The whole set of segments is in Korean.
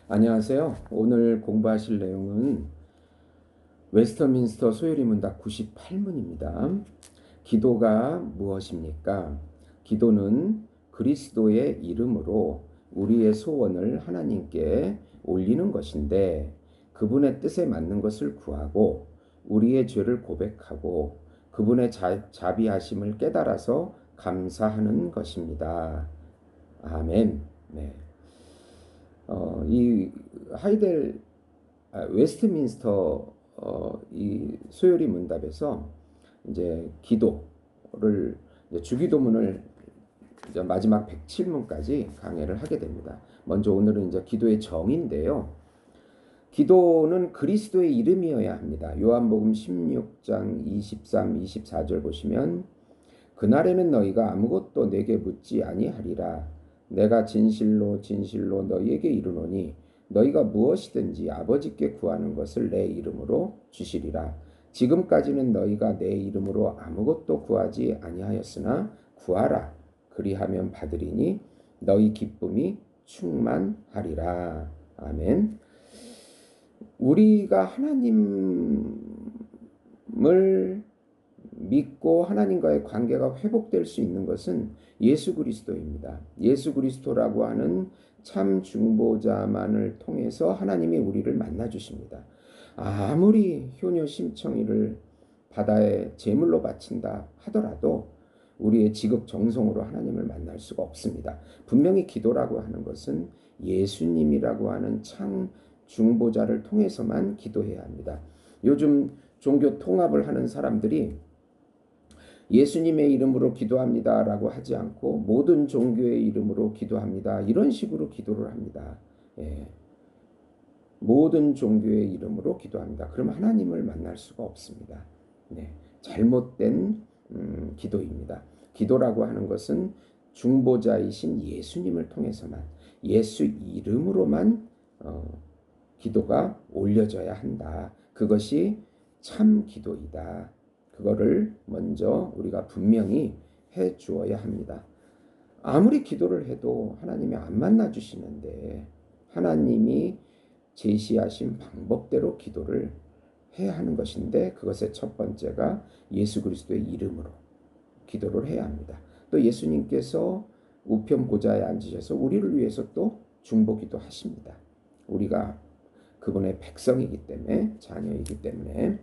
안녕하세요. 오늘 공부하실 내용은 웨스터민스터 소요리 문답 98문입니다. 기도가 무엇입니까? 기도는 그리스도의 이름으로 우리의 소원을 하나님께 올리는 것인데 그분의 뜻에 맞는 것을 구하고 우리의 죄를 고백하고 그분의 자비하심을 깨달아서 감사하는 것입니다. 아멘. 네. 이 하이델 웨스트민스터 이 소요리 문답에서 이제 기도를 이제 주기도문을 이제 마지막 107문까지 강해를 하게 됩니다. 먼저 오늘은 이제 기도의 정의인데요. 기도는 그리스도의 이름이어야 합니다. 요한복음 16장 23, 24절 보시면 그날에는 너희가 아무것도 내게 묻지 아니하리라. 내가 진실로 진실로 너희에게 이르노니 너희가 무엇이든지 아버지께 구하는 것을 내 이름으로 주시리라. 지금까지는 너희가 내 이름으로 아무것도 구하지 아니하였으나 구하라. 그리하면 받으리니 너희 기쁨이 충만하리라. 아멘. 우리가 하나님을 믿고 하나님과의 관계가 회복될 수 있는 것은 예수 그리스도입니다. 예수 그리스도라고 하는 참 중보자만을 통해서 하나님이 우리를 만나 주십니다. 아무리 효녀 심청이를 바다에 제물로 바친다 하더라도 우리의 지극정성으로 하나님을 만날 수가 없습니다. 분명히 기도라고 하는 것은 예수님이라고 하는 참 중보자를 통해서만 기도해야 합니다. 요즘 종교 통합을 하는 사람들이 예수님의 이름으로 기도합니다라고 하지 않고 모든 종교의 이름으로 기도합니다. 이런 식으로 기도를 합니다. 예. 모든 종교의 이름으로 기도합니다. 그럼 하나님을 만날 수가 없습니다. 네. 잘못된 기도입니다. 기도라고 하는 것은 중보자이신 예수님을 통해서만 예수 이름으로만 기도가 올려져야 한다. 그것이 참 기도이다. 그거를 먼저 우리가 분명히 해 주어야 합니다. 아무리 기도를 해도 하나님이 안 만나 주시는데 하나님이 제시하신 방법대로 기도를 해야 하는 것인데 그것의 첫 번째가 예수 그리스도의 이름으로 기도를 해야 합니다. 또 예수님께서 우편 보좌에 앉으셔서 우리를 위해서 또 중보기도 하십니다. 우리가 그분의 백성이기 때문에 자녀이기 때문에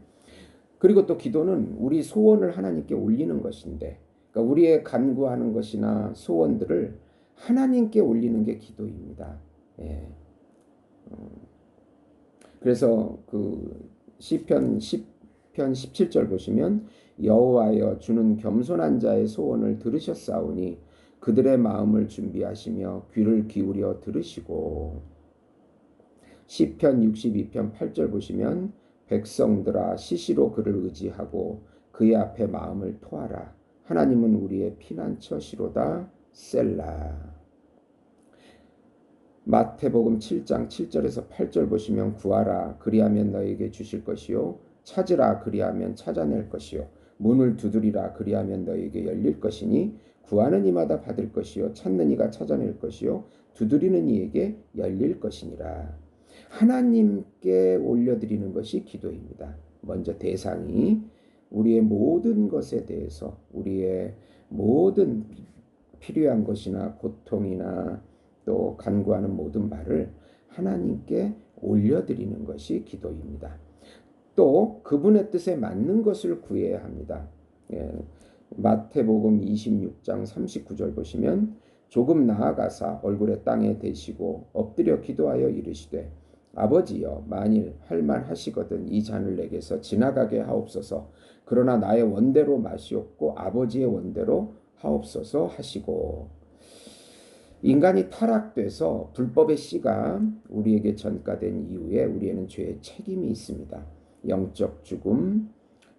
그리고 또 기도는 우리 소원을 하나님께 올리는 것인데 그러니까 우리의 간구하는 것이나 소원들을 하나님께 올리는 게 기도입니다. 예. 그래서 그 시편 10편 17절 보시면 여호와여 주는 겸손한 자의 소원을 들으셨사오니 그들의 마음을 준비하시며 귀를 기울여 들으시고 시편 62편 8절 보시면 백성들아 시시로 그를 의지하고 그의 앞에 마음을 토하라. 하나님은 우리의 피난처시로다. 셀라. 마태복음 7장 7절에서 8절 보시면 구하라 그리하면 너에게 주실 것이요 찾으라 그리하면 찾아낼 것이요 문을 두드리라 그리하면 너에게 열릴 것이니 구하는 이마다 받을 것이요 찾는 이가 찾아낼 것이요 두드리는 이에게 열릴 것이니라. 하나님께 올려드리는 것이 기도입니다. 먼저 대상이 우리의 모든 것에 대해서 우리의 모든 필요한 것이나 고통이나 또 간구하는 모든 말을 하나님께 올려드리는 것이 기도입니다. 또 그분의 뜻에 맞는 것을 구해야 합니다. 예, 마태복음 26장 39절 보시면 조금 나아가사 얼굴에 땅에 대시고 엎드려 기도하여 이르시되 아버지여 만일 할 만하시거든 이 잔을 내게서 지나가게 하옵소서. 그러나 나의 원대로 마시옵고 아버지의 원대로 하옵소서 하시고 인간이 타락돼서 불법의 씨가 우리에게 전가된 이후에 우리에는 죄의 책임이 있습니다. 영적 죽음,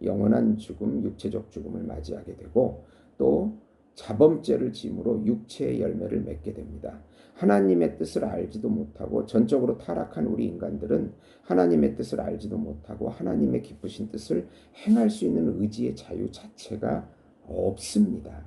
영원한 죽음, 육체적 죽음을 맞이하게 되고 또 자범죄를 짐으로 육체의 열매를 맺게 됩니다. 하나님의 뜻을 알지도 못하고 전적으로 타락한 우리 인간들은 하나님의 뜻을 알지도 못하고 하나님의 기쁘신 뜻을 행할 수 있는 의지의 자유 자체가 없습니다.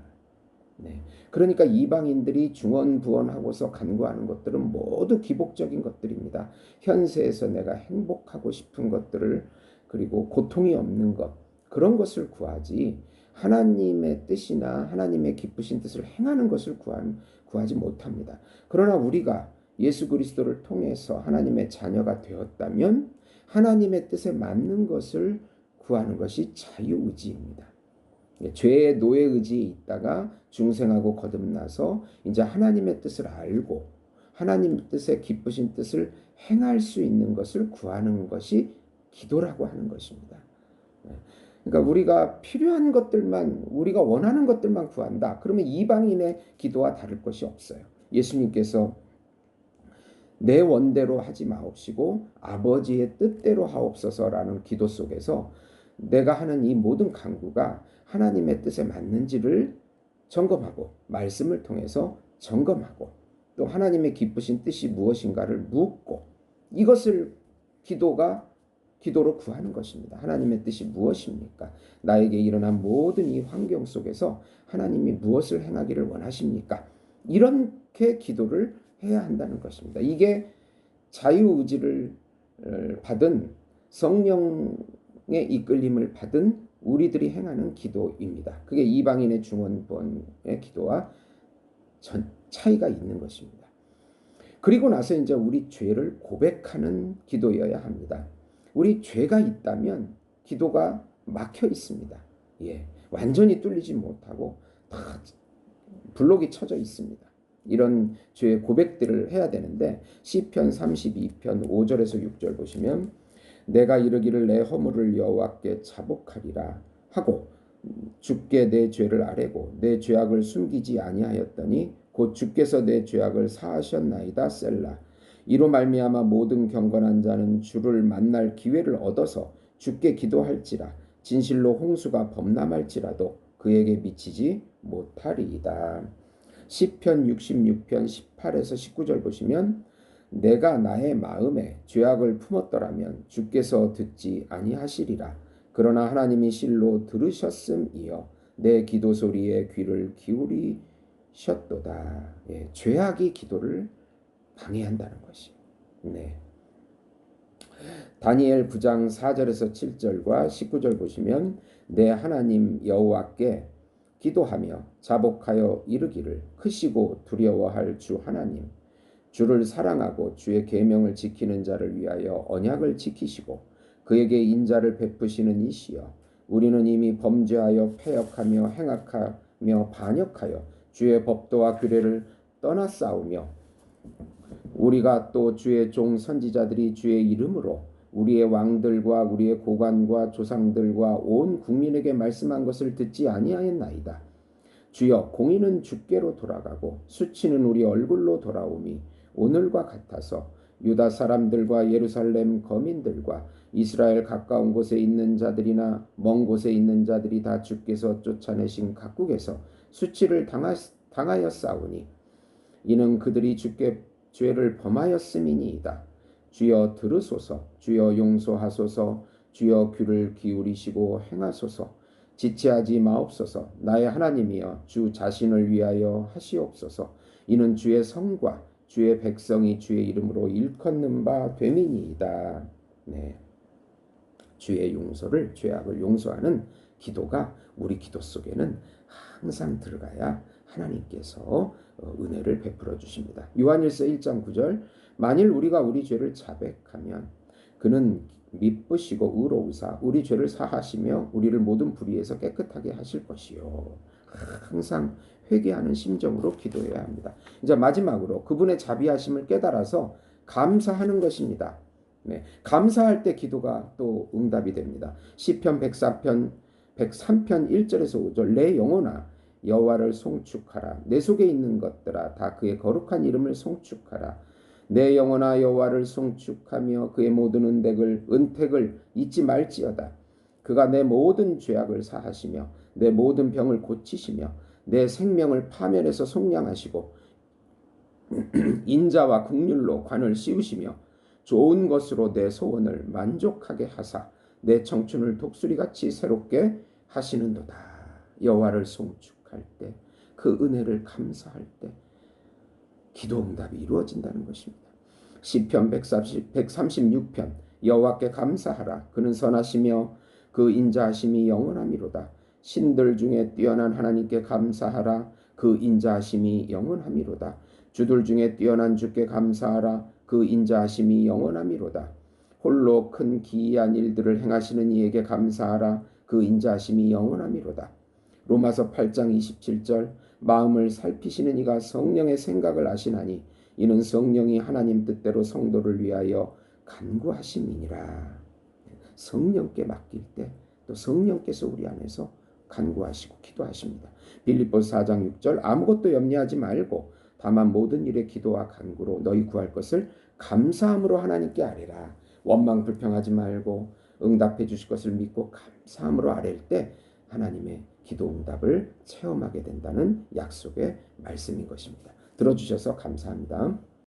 네. 그러니까 이방인들이 중언부언하고서 간구하는 것들은 모두 기복적인 것들입니다. 현세에서 내가 행복하고 싶은 것들을, 그리고 고통이 없는 것, 그런 것을 구하지, 하나님의 뜻이나 하나님의 기쁘신 뜻을 행하는 것을 구하지 못합니다. 그러나 우리가 예수 그리스도를 통해서 하나님의 자녀가 되었다면 하나님의 뜻에 맞는 것을 구하는 것이 자유의지입니다. 죄의 노예 의지에 있다가 중생하고 거듭나서 이제 하나님의 뜻을 알고 하나님 뜻의 기쁘신 뜻을 행할 수 있는 것을 구하는 것이 기도라고 하는 것입니다. 그러니까 우리가 필요한 것들만, 우리가 원하는 것들만 구한다. 그러면 이방인의 기도와 다를 것이 없어요. 예수님께서 내 원대로 하지 마옵시고 아버지의 뜻대로 하옵소서라는 기도 속에서 내가 하는 이 모든 간구가 하나님의 뜻에 맞는지를 점검하고, 말씀을 통해서 점검하고, 또 하나님의 기쁘신 뜻이 무엇인가를 묻고, 이것을 기도로 구하는 것입니다. 하나님의 뜻이 무엇입니까? 나에게 일어난 모든 이 환경 속에서 하나님이 무엇을 행하기를 원하십니까? 이렇게 기도를 해야 한다는 것입니다. 이게 자유의지를 받은, 성령의 이끌림을 받은 우리들이 행하는 기도입니다. 그게 이방인의 중언부언의 기도와 차이가 있는 것입니다. 그리고 나서 이제 우리 죄를 고백하는 기도여야 합니다. 우리 죄가 있다면 기도가 막혀 있습니다. 완전히 뚫리지 못하고 다 블록이 쳐져 있습니다. 이런 죄의 고백들을 해야 되는데, 시편 32편 5절에서 6절 보시면 내가 이르기를 내 허물을 여호와께 자복하리라 하고 주께 내 죄를 아뢰고 내 죄악을 숨기지 아니하였더니 곧 주께서 내 죄악을 사하셨나이다 셀라. 이로 말미암아 모든 경건한 자는 주를 만날 기회를 얻어서 주께 기도할지라. 진실로 홍수가 범람할지라도 그에게 미치지 못하리이다. 시편 66편 18에서 19절 보시면 내가 나의 마음에 죄악을 품었더라면 주께서 듣지 아니하시리라. 그러나 하나님이 실로 들으셨음이여 내 기도 소리에 귀를 기울이셨도다. 죄악이 기도를 방해한다는 것이. 다니엘 9장 4절에서 7절과 19절 보시면 내 하나님 여호와께 기도하며 자복하여 이르기를 크시고 두려워할 주 하나님, 주를 사랑하고 주의 계명을 지키는 자를 위하여 언약을 지키시고 그에게 인자를 베푸시는 이시여, 우리는 이미 범죄하여 패역하며 행악하며 반역하여 주의 법도와 규례를 떠나싸우며 우리가 또 주의 종 선지자들이 주의 이름으로 우리의 왕들과 우리의 고관과 조상들과 온 국민에게 말씀한 것을 듣지 아니하였나이다. 주여, 공의는 주께로 돌아가고 수치는 우리 얼굴로 돌아오미 오늘과 같아서 유다 사람들과 예루살렘 거민들과 이스라엘 가까운 곳에 있는 자들이나 먼 곳에 있는 자들이 다 주께서 쫓아내신 각국에서 수치를 당하였사오니 이는 그들이 주께 죄를 범하였음이니이다. 주여 들으소서. 주여 용서하소서. 주여 귀를 기울이시고 행하소서. 지체하지 마옵소서. 나의 하나님이여 주 자신을 위하여 하시옵소서. 이는 주의 성과 주의 백성이 주의 이름으로 일컫는 바 됨이니이다. 주의 용서를, 죄악을 용서하는 기도가 우리 기도 속에는 항상 들어가야 하나님께서 은혜를 베풀어 주십니다. 요한일서 1장 9절 만일 우리가 우리 죄를 자백하면 그는 미쁘시고 의로우사 우리 죄를 사하시며 우리를 모든 불의에서 깨끗하게 하실 것이요. 항상 회개하는 심정으로 기도해야 합니다. 이제 마지막으로 그분의 자비하심을 깨달아서 감사하는 것입니다. 감사할 때 기도가 또 응답이 됩니다. 시편 103편 1절에서 5절 내 영혼아 여호와를 송축하라. 내 속에 있는 것들아 다 그의 거룩한 이름을 송축하라. 내 영혼아 여호와를 송축하며 그의 모든 은택을 잊지 말지어다. 그가 내 모든 죄악을 사하시며 내 모든 병을 고치시며 내 생명을 파멸해서 속량하시고 인자와 긍휼로 관을 씌우시며 좋은 것으로 내 소원을 만족하게 하사 내 청춘을 독수리같이 새롭게 하시는도다. 여호와를 송축할 때 그 은혜를 감사할 때 기도 응답이 이루어진다는 것입니다. 시편 136편 여호와께 감사하라. 그는 선하시며 그 인자하심이 영원하미로다. 신들 중에 뛰어난 하나님께 감사하라. 그 인자하심이 영원하미로다. 주들 중에 뛰어난 주께 감사하라. 그 인자하심이 영원하미로다. 홀로 큰 기이한 일들을 행하시는 이에게 감사하라. 그 인자하심이 영원하미로다. 로마서 8장 27절 마음을 살피시는 이가 성령의 생각을 아시나니 이는 성령이 하나님 뜻대로 성도를 위하여 간구하심이니라. 성령께 맡길 때 또 성령께서 우리 안에서 간구하시고 기도하십니다. 빌립보서 4장 6절 아무것도 염려하지 말고 다만 모든 일에 기도와 간구로 너희 구할 것을 감사함으로 하나님께 아뢰라. 원망 불평하지 말고 응답해 주실 것을 믿고 감사함으로 아뢰일 때 하나님의 기도 응답을 체험하게 된다는 약속의 말씀인 것입니다. 들어주셔서 감사합니다.